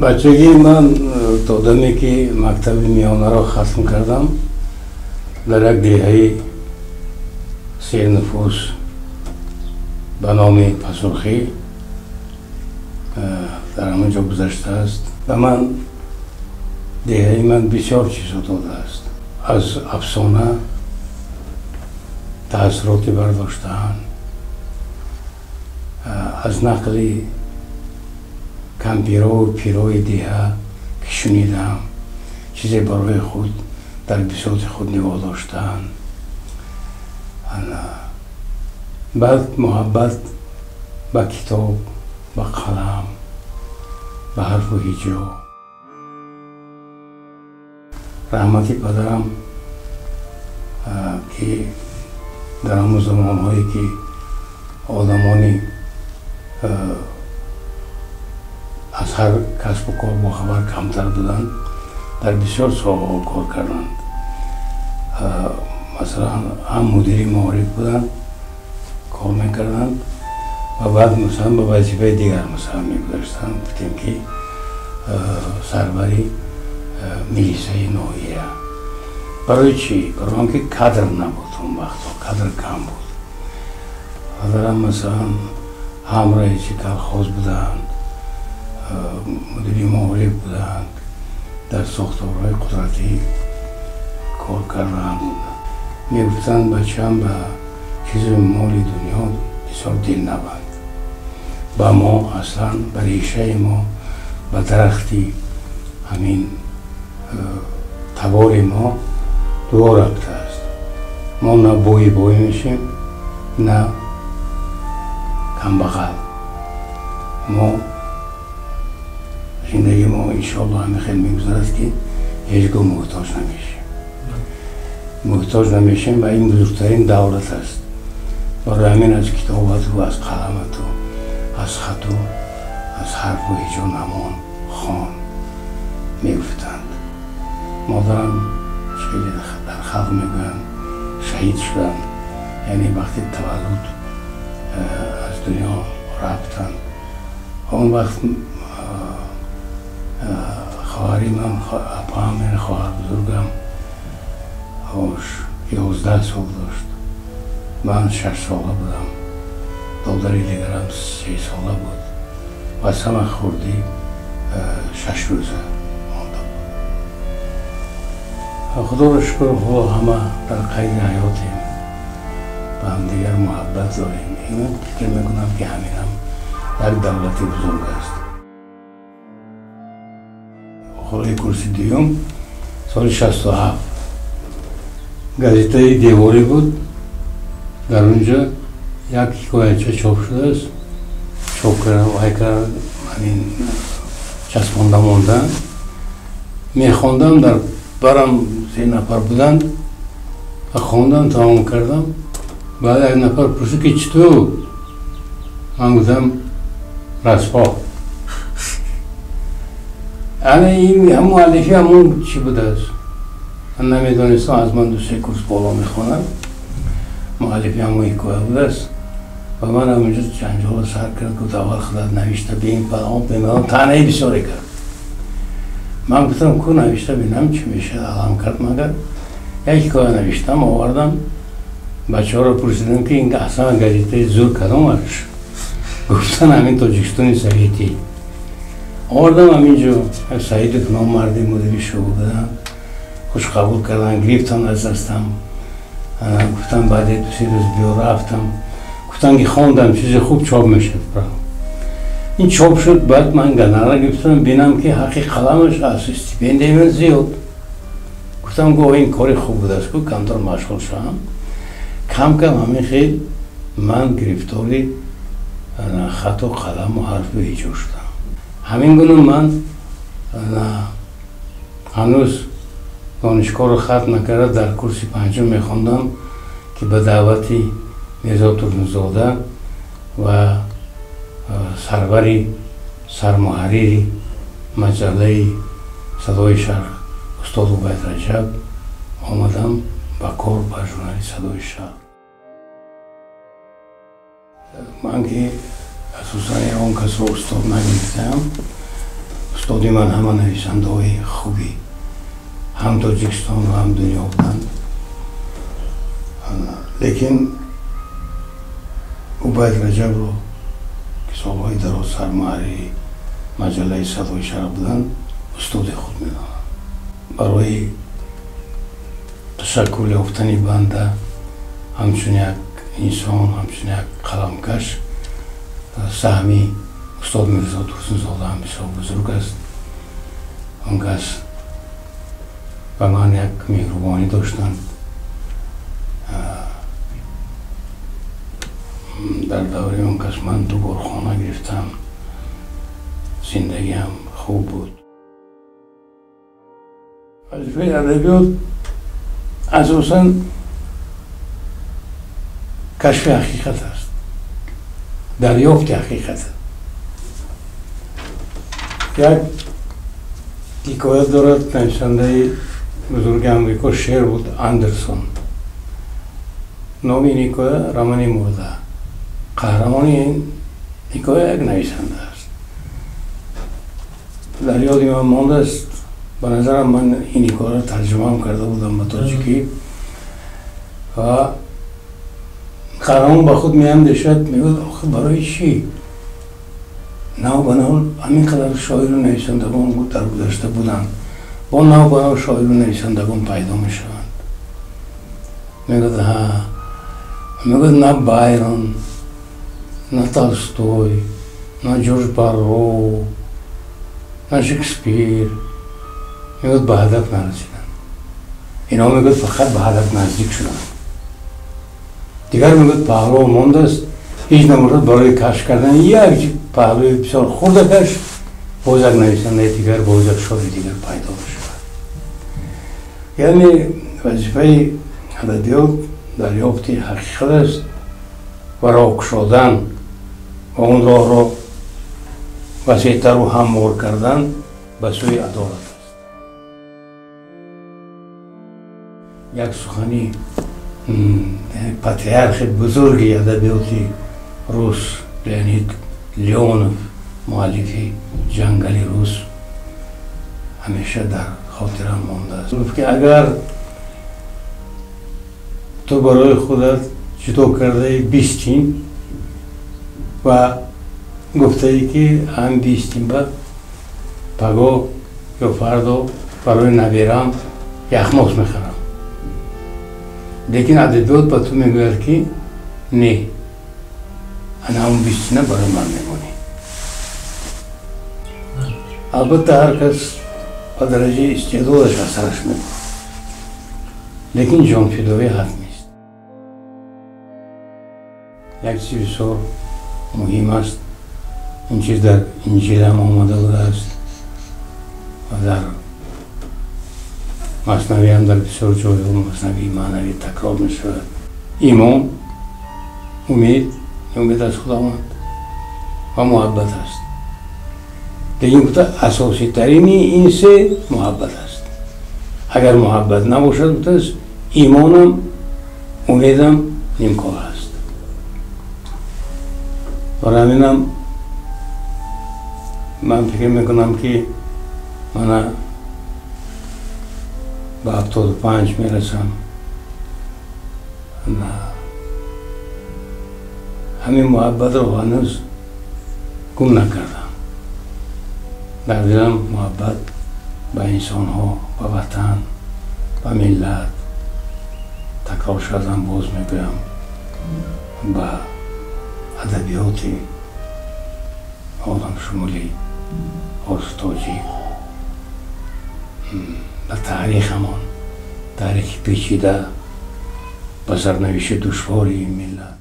بچگی من تا دمی که مکتب میانه را ختم کردم در یک دهه 3 نفوس به نام پسرخی در همونجا گذشته است و من دهه من بسیار چیزا داده است. از افسانه تأثیراتی برداشتن، از نقل کمپیرا و پیرای دیه که شنیدم چیزی برای خود در بساط خود نگاه داشتن. بعد محبت به کتاب، به قلم، به حرف و هجا. رحمتی پدرم که در همون زمانهایی که آدمانی از هر کسب و کار با خبر کمتر بودند، در بسیار ساحه‌ها کار کردند. مثلا هم مدیری معارف بودند، کار میکردند و بعد مثلا به وظیفه دیگر مثلا میگذاشتند، بودیم که سربری میلیسه ناحیه. برای چی؟ برای آنکه کادر نبود اون وقتا، کادر کم بود. پدرم مثلا همراه کارخاز بودند، مدیری معارف بودند، در ساختارهای قدرتی کار کردند. میگفتند بچه هم به چیز مال دنیا بسیار دل نبند. با ما اصلا به ریشه ما، به درختی همین تبار ما دو ربط است. ما نه بوی میشیم نه کمبغل. ما زندگی ما انشاءالله همه خیلی میگذارد که هیچگاه محتاج نمیشیم. محتاج نمیشیم و این بزرگترین دولت است. برای همین از کتابت و از قلمت و از خط و از حرف و هجا نمان خان میگفتند. مادرم خیلی در خلق میگن شهید شدن، یعنی وقتی تولد از دنیا رفتن. اون وقت خواهری من، اپام خواهر بزرگم 11 سال داشت، من 6 ساله بودم، دادری دیگرم 3 ساله بود و از همه خوردی 6 روزه مانده بود. خدا را شکر خدا همه در قید حیاتیم، با هم دیگر محبت داریم. این فکر میکنم که همین هم یک دولت بزرگ است. خلای کرسی دیوم سال 67 گازیته دیواری بود، در اونجا یک حکایتچه چاپ شده است. چاپ کردن و کردن همین چسبانده ماندن. میخواندم، در برم 3 نفر بودند و خواندم تمام کردم. بعد یک نفر پرسید که چطور؟ من گفتم رسپا. این مؤلفی همون چی بوده است؟ من نمیدانستم، از من 2-3 کورس بالا میخوانم. مؤلفی همون حکایه بوده است و من همونجا جنجال سر کرد. گفت اول خودت نوشته به این فلان بمیدان تنهی بسیاری کرد. من گفتم کو نوشته بینم چی میشه علم کرد. مگر یک حکایه نوشتم آوردم. بچه ها را پرسیدم که این اصلا گازیته زور کدامش؟ گفتن همین تاجیکستان سویتی. آوردم همینجا. سعید کنام مردی مدیری شعبه بودن، خوش قبول کردن، گرفتن از دستم. گفتم بعد 2-3 روز بیا رفتم. گفتن که خواندم چیز خوب چاپ میشد. این چاپ شد. بعد من گنر گرفتم بینم که حقی قلمش از استیپندی من زیاد. گفتم گوه این کاری خوب بود است که کمتر مشغول شدم. کم کم همین خیلی من گرفتاری خط و قلم و حرف به هجا شدم. همین گونه من هنوز دانشگاه رو ختم نکرده در کورس 5 میخوندم که به دعوتی میرزا ترنزاده و سروری سرمحرری مجله صدای شرق استاد عبید رجب آمدم به کار به ژورنال صدای شرق. من که اساساً اون کس رو استاد نگرفتم، استادی من همه نویسنده های خوبی هم تاجیکستان و هم دنیا بودند، لیکن عبید رجب رو که سالهای دراز سرمحری مجله صدای شرق بودند استاد خود میدانم. برای تشکر یافتنی بنده همچون یک انسان، همچون یک قلمکش سهمی استاد میرزا ترسنزاده هم بسیار بزرگ است. اون کس به من یک مهربانی داشتند. در دوره اون کس من 2 بار خانه گرفتم، زندگی هم خوب بود. وظیفه ادبیات اساساً کشف حقیقت است، دریافت حقیقت. یک حکایت دارد، نویسنده بزرگ امریکا شعر بود، اندرسون. نام این حکایت رمانی مرده. قهرمان این حکایت یک نویسنده است. در یاد من مانده است. به نظرم من این حکایت را ترجمه کرده بودم به تاجیکی و قهرمان با خود میاندیشد، میگوید آخه برای چی؟ نو به نو همینقدر شاعر و نویسندگان در گذشته بودند، با نو به نو شاعر و نویسندگان پیدا میشوند. میگوید ها، میگوید نه بایرون، نه تولستوی، نه جورج پارو، نه شکسپیر میگوید به هدف نرسیدن. اینا میگوید فقط به هدف نزدیک شدن. دیگر میگوید پهلو مانده است، هیچ نمورد برای کشف کردن یک پهلوی بسیار خردکش باز یک نویسنده دیگر، باز یک شاعر دیگر پیدا بشود. یعنی وظیفه ادبیات دریافت حقیقت است و راه گشادن و اون راه را وسیع‌تر و هموار کردن به سوی عدالت است. یک سخنی پاتریارخ بزرگی ادبیاتی روس لئونید لیونوف، مؤلف جنگل روس، همیشه در خاطرم مانده است که اگر تو برای خودت جدا کرده بیستین و گفته ای که هم بیستین با پگاه یا فردا برای نبیرم یخماس میخرم، لیکن ادبیات با تو میگوید که نه، انا اون بیستینه برای من میمونی. البته هر کس به درجه استعدادش اثرش میکنه، لیکن جانفدایی حق نیست. یک چیز بسیار مهم است، این چیز در انجیل هم آمده بوده است و در مثنوی هم در بسیار جایها مثنوی معنوی تکرار می شود. ایمان، امید از خداوند و محبت است. لیکن گفته اساسی ترین این سه محبت است. اگر محبت نباشد گفته ایمانم امیدم نیمکار است. برای همینم من فکر میکنم که من به 75 میرسم، همین محبت رو هنوز گم نکردم. در دلم محبت به انسان ها، به وطن، به ملت، تکرار شدم باز میگویم، به ادبیات آدم شمولی، آرس تاجیک، به تاریخ همان، تاریخ پیچیده، به سرنوشت دشواری ملت.